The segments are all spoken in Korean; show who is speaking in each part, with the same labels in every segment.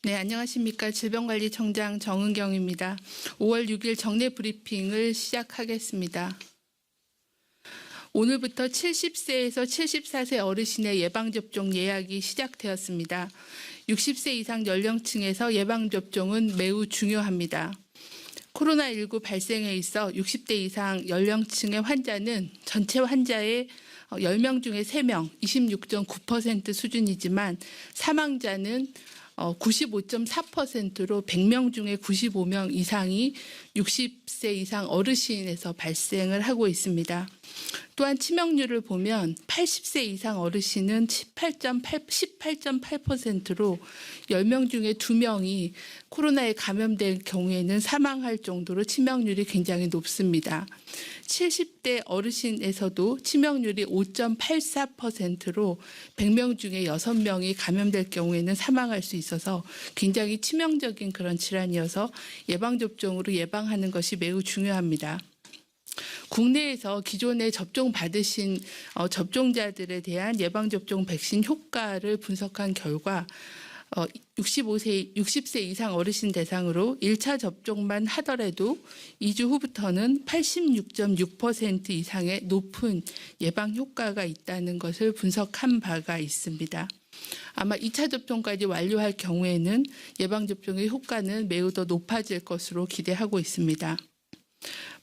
Speaker 1: 네, 안녕하십니까. 질병관리청장 정은경입니다. 5월 6일 정례 브리핑을 시작하겠습니다. 오늘부터 70세에서 74세 어르신의 예방접종 예약이 시작되었습니다. 60세 이상 연령층에서 예방접종은 매우 중요합니다. 코로나19 발생에 있어 60대 이상 연령층의 환자는 전체 환자의 10명 중에 3명, 26.9% 수준이지만 사망자는 95.4%로 100명 중에 95명 이상이 60세 이상 어르신에서 발생을 하고 있습니다. 또한 치명률을 보면 80세 이상 어르신은 18.8%로 10명 중에 2명이 코로나에 감염될 경우에는 사망할 정도로 치명률이 굉장히 높습니다. 70대 어르신에서도 치명률이 5.84%로 100명 중에 6명이 감염될 경우에는 사망할 수 있어서 굉장히 치명적인 그런 질환이어서 예방접종으로 예방하는 것이 매우 중요합니다. 국내에서 기존에 접종 받으신 접종자들에 대한 예방접종 백신 효과를 분석한 결과 60세 이상 어르신 대상으로 1차 접종만 하더라도 2주 후부터는 86.6% 이상의 높은 예방 효과가 있다는 것을 분석한 바가 있습니다. 아마 2차 접종까지 완료할 경우에는 예방접종의 효과는 매우 더 높아질 것으로 기대하고 있습니다.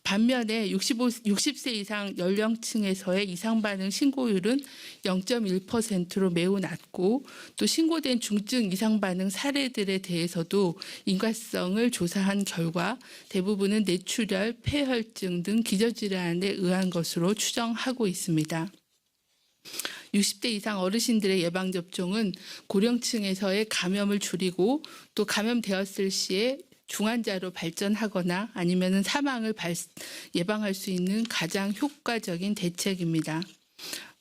Speaker 1: 반면에 60세 이상 연령층에서의 이상반응 신고율은 0.1%로 매우 낮고 또 신고된 중증 이상반응 사례들에 대해서도 인과성을 조사한 결과 대부분은 뇌출혈, 폐혈증 등 기저질환에 의한 것으로 추정하고 있습니다. 60대 이상 어르신들의 예방접종은 고령층에서의 감염을 줄이고 또 감염되었을 시에 중환자로 발전하거나 아니면 사망을 예방할 수 있는 가장 효과적인 대책입니다.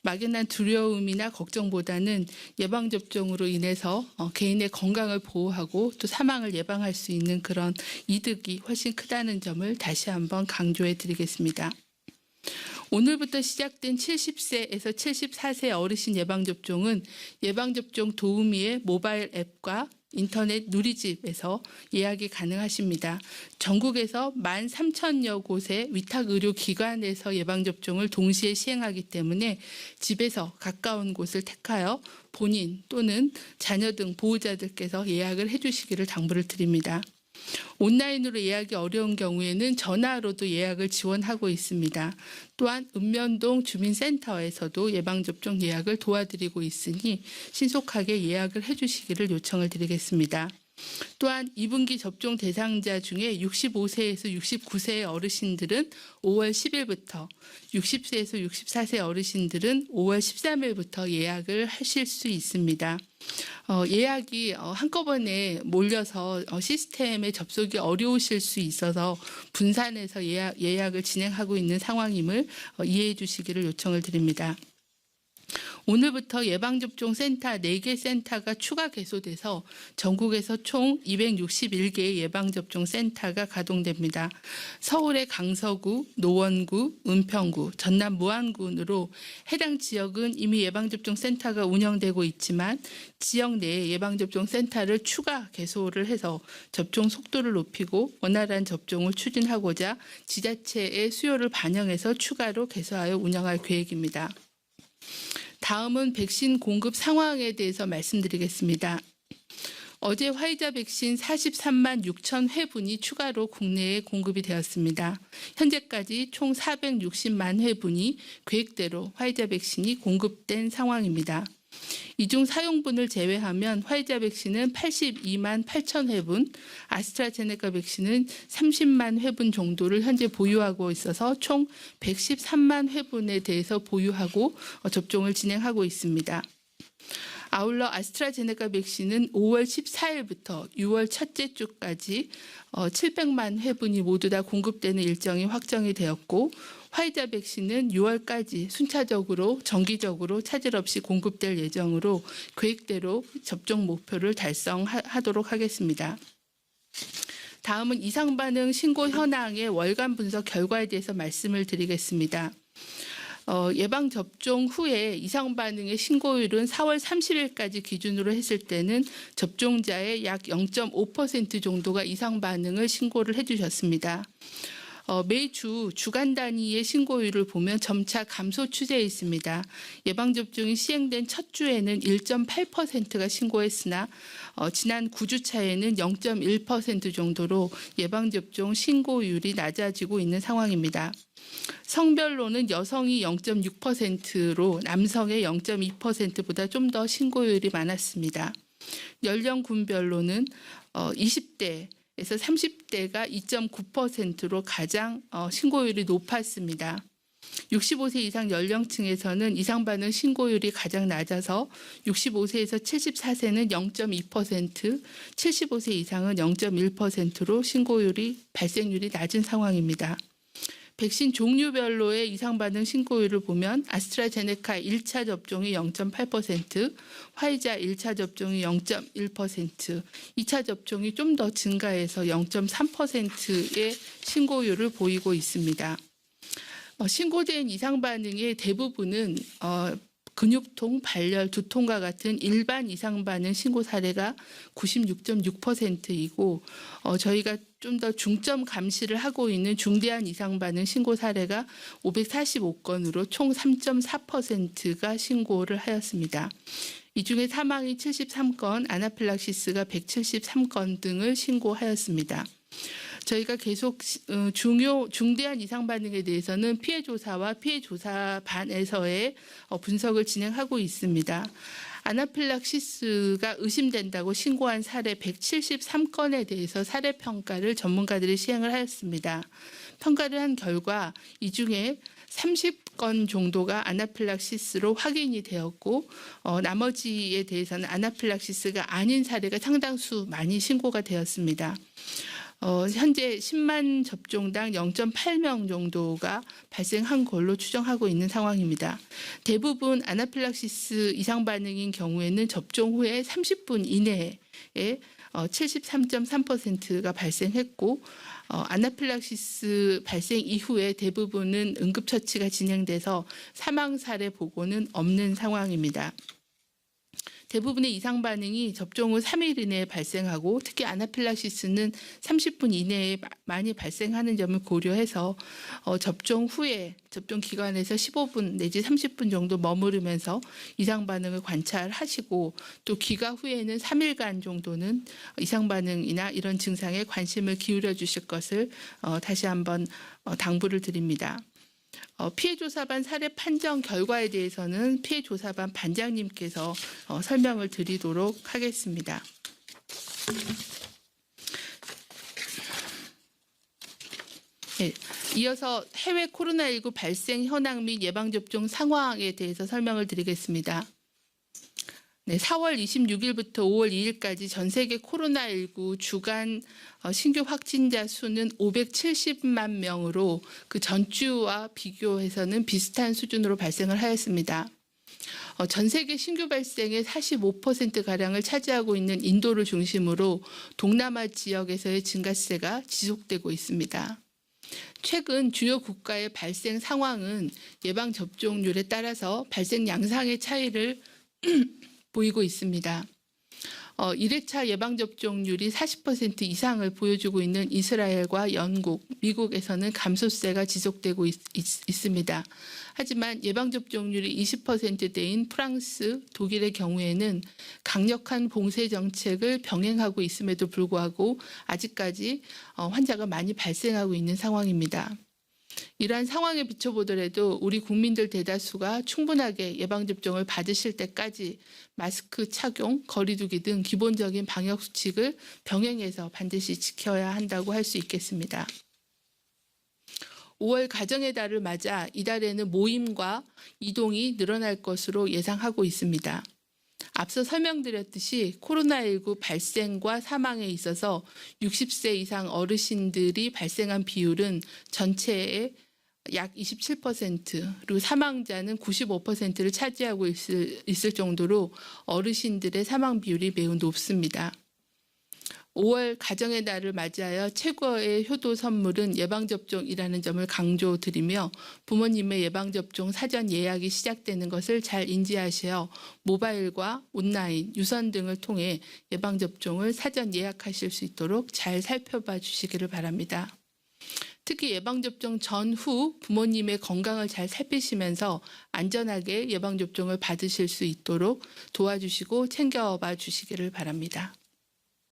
Speaker 1: 막연한 두려움이나 걱정보다는 예방접종으로 인해서 개인의 건강을 보호하고 또 사망을 예방할 수 있는 그런 이득이 훨씬 크다는 점을 다시 한번 강조해 드리겠습니다. 오늘부터 시작된 70세에서 74세 어르신 예방접종은 예방접종 도우미의 모바일 앱과 인터넷 누리집에서 예약이 가능하십니다. 전국에서 13,000여 곳의 위탁의료기관에서 예방접종을 동시에 시행하기 때문에 집에서 가까운 곳을 택하여 본인 또는 자녀 등 보호자들께서 예약을 해주시기를 당부를 드립니다. 온라인으로 예약이 어려운 경우에는 전화로도 예약을 지원하고 있습니다. 또한 읍면동 주민센터에서도 예방접종 예약을 도와드리고 있으니 신속하게 예약을 해주시기를 요청을 드리겠습니다. 또한 2분기 접종 대상자 중에 65세에서 69세의 어르신들은 5월 10일부터 60세에서 64세 어르신들은 5월 13일부터 예약을 하실 수 있습니다. 예약이 한꺼번에 몰려서 시스템에 접속이 어려우실 수 있어서 분산해서 예약을 진행하고 있는 상황임을 이해해 주시기를 요청을 드립니다. 오늘부터 예방접종 센터 4개 센터가 추가 개소돼서 전국에서 총 261개의 예방접종 센터가 가동됩니다. 서울의 강서구, 노원구, 은평구, 전남 무안군으로 해당 지역은 이미 예방접종 센터가 운영되고 있지만 지역 내에 예방접종 센터를 추가 개소를 해서 접종 속도를 높이고 원활한 접종을 추진하고자 지자체의 수요를 반영해서 추가로 개소하여 운영할 계획입니다. 다음은 백신 공급 상황에 대해서 말씀드리겠습니다. 어제 화이자 백신 43만 6천 회분이 추가로 국내에 공급이 되었습니다. 현재까지 총 460만 회분이 계획대로 화이자 백신이 공급된 상황입니다. 이 중 사용분을 제외하면 화이자 백신은 82만 8천 회분, 아스트라제네카 백신은 30만 회분 정도를 현재 보유하고 있어서 총 113만 회분에 대해서 보유하고 접종을 진행하고 있습니다. 아울러 아스트라제네카 백신은 5월 14일부터 6월 첫째 주까지 700만 회분이 모두 다 공급되는 일정이 확정이 되었고 화이자 백신은 6월까지 순차적으로 정기적으로 차질 없이 공급될 예정으로 계획대로 접종 목표를 달성하도록 하겠습니다. 다음은 이상반응 신고 현황의 월간 분석 결과에 대해서 말씀을 드리겠습니다. 예방 접종 후에 이상 반응의 신고율은 4월 30일까지 기준으로 했을 때는 접종자의 약 0.5% 정도가 이상 반응을 신고를 해주셨습니다. 매주 주간 단위의 신고율을 보면 점차 감소 추세에 있습니다. 예방접종이 시행된 첫 주에는 1.8%가 신고했으나 지난 9주차에는 0.1% 정도로 예방접종 신고율이 낮아지고 있는 상황입니다. 성별로는 여성이 0.6%로 남성의 0.2%보다 좀 더 신고율이 많았습니다. 연령군별로는 20대 에서 30대가 2.9%로 가장 신고율이 높았습니다. 65세 이상 연령층에서는 이상 반응 신고율이 가장 낮아서 65세에서 74세는 0.2%, 75세 이상은 0.1%로 신고율이 발생률이 낮은 상황입니다. 백신 종류별로의 이상 반응 신고율을 보면 아스트라제네카 1차 접종이 0.8%, 화이자 1차 접종이 0.1%, 2차 접종이 좀 더 증가해서 0.3%의 신고율을 보이고 있습니다. 신고된 이상 반응의 대부분은 근육통, 발열, 두통과 같은 일반 이상 반응 신고 사례가 96.6%이고 저희가 좀 더 중점 감시를 하고 있는 중대한 이상 반응 신고 사례가 545건으로 총 3.4%가 신고를 하였습니다. 이 중에 사망이 73건, 아나필락시스가 173건 등을 신고하였습니다. 저희가 계속 중대한 이상 반응에 대해서는 피해 조사와 피해 조사반에서의 분석을 진행하고 있습니다. 아나필락시스가 의심된다고 신고한 사례 173건에 대해서 사례 평가를 전문가들이 시행을 하였습니다. 평가를 한 결과 이 중에 30건 정도가 아나필락시스로 확인이 되었고 나머지에 대해서는 아나필락시스가 아닌 사례가 상당수 많이 신고가 되었습니다. 현재 10만 접종당 0.8명 정도가 발생한 걸로 추정하고 있는 상황입니다. 대부분 아나필락시스 이상 반응인 경우에는 접종 후에 30분 이내에 73.3%가 발생했고 아나필락시스 발생 이후에 대부분은 응급처치가 진행돼서 사망 사례 보고는 없는 상황입니다. 대부분의 이상 반응이 접종 후 3일 이내에 발생하고 특히 아나필락시스는 30분 이내에 많이 발생하는 점을 고려해서 접종 후에 접종 기간에서 15분 내지 30분 정도 머무르면서 이상 반응을 관찰하시고 또 귀가 후에는 3일간 정도는 이상 반응이나 이런 증상에 관심을 기울여 주실 것을 다시 한번 당부를 드립니다. 피해조사반 사례 판정 결과에 대해서는 피해조사반 반장님께서 설명을 드리도록 하겠습니다. 네, 이어서 해외 코로나19 발생 현황 및 예방접종 상황에 대해서 설명을 드리겠습니다. 네, 4월 26일부터 5월 2일까지 전 세계 코로나19 주간 신규 확진자 수는 570만 명으로 그 전주와 비교해서는 비슷한 수준으로 발생을 하였습니다. 전 세계 신규 발생의 45%가량을 차지하고 있는 인도를 중심으로 동남아 지역에서의 증가세가 지속되고 있습니다. 최근 주요 국가의 발생 상황은 예방접종률에 따라서 발생 양상의 차이를 보이고 있습니다. 1회차 예방접종률이 40% 이상을 보여주고 있는 이스라엘과 영국, 미국에서는 감소세가 지속되고 있습니다. 하지만 예방접종률이 20%대인 프랑스, 독일의 경우에는 강력한 봉쇄 정책을 병행하고 있음에도 불구하고 아직까지 환자가 많이 발생하고 있는 상황입니다. 이러한 상황에 비춰보더라도 우리 국민들 대다수가 충분하게 예방접종을 받으실 때까지 마스크 착용, 거리두기 등 기본적인 방역수칙을 병행해서 반드시 지켜야 한다고 할 수 있겠습니다. 5월 가정의 달을 맞아 이달에는 모임과 이동이 늘어날 것으로 예상하고 있습니다. 앞서 설명드렸듯이 코로나19 발생과 사망에 있어서 60세 이상 어르신들이 발생한 비율은 전체의 약 27%, 그리고 사망자는 95%를 차지하고 있을 정도로 어르신들의 사망 비율이 매우 높습니다. 5월 가정의 날을 맞이하여 최고의 효도 선물은 예방접종이라는 점을 강조드리며 부모님의 예방접종 사전 예약이 시작되는 것을 잘 인지하시어 모바일과 온라인, 유선 등을 통해 예방접종을 사전 예약하실 수 있도록 잘 살펴봐 주시기를 바랍니다. 특히 예방접종 전후 부모님의 건강을 잘 살피시면서 안전하게 예방접종을 받으실 수 있도록 도와주시고 챙겨봐 주시기를 바랍니다.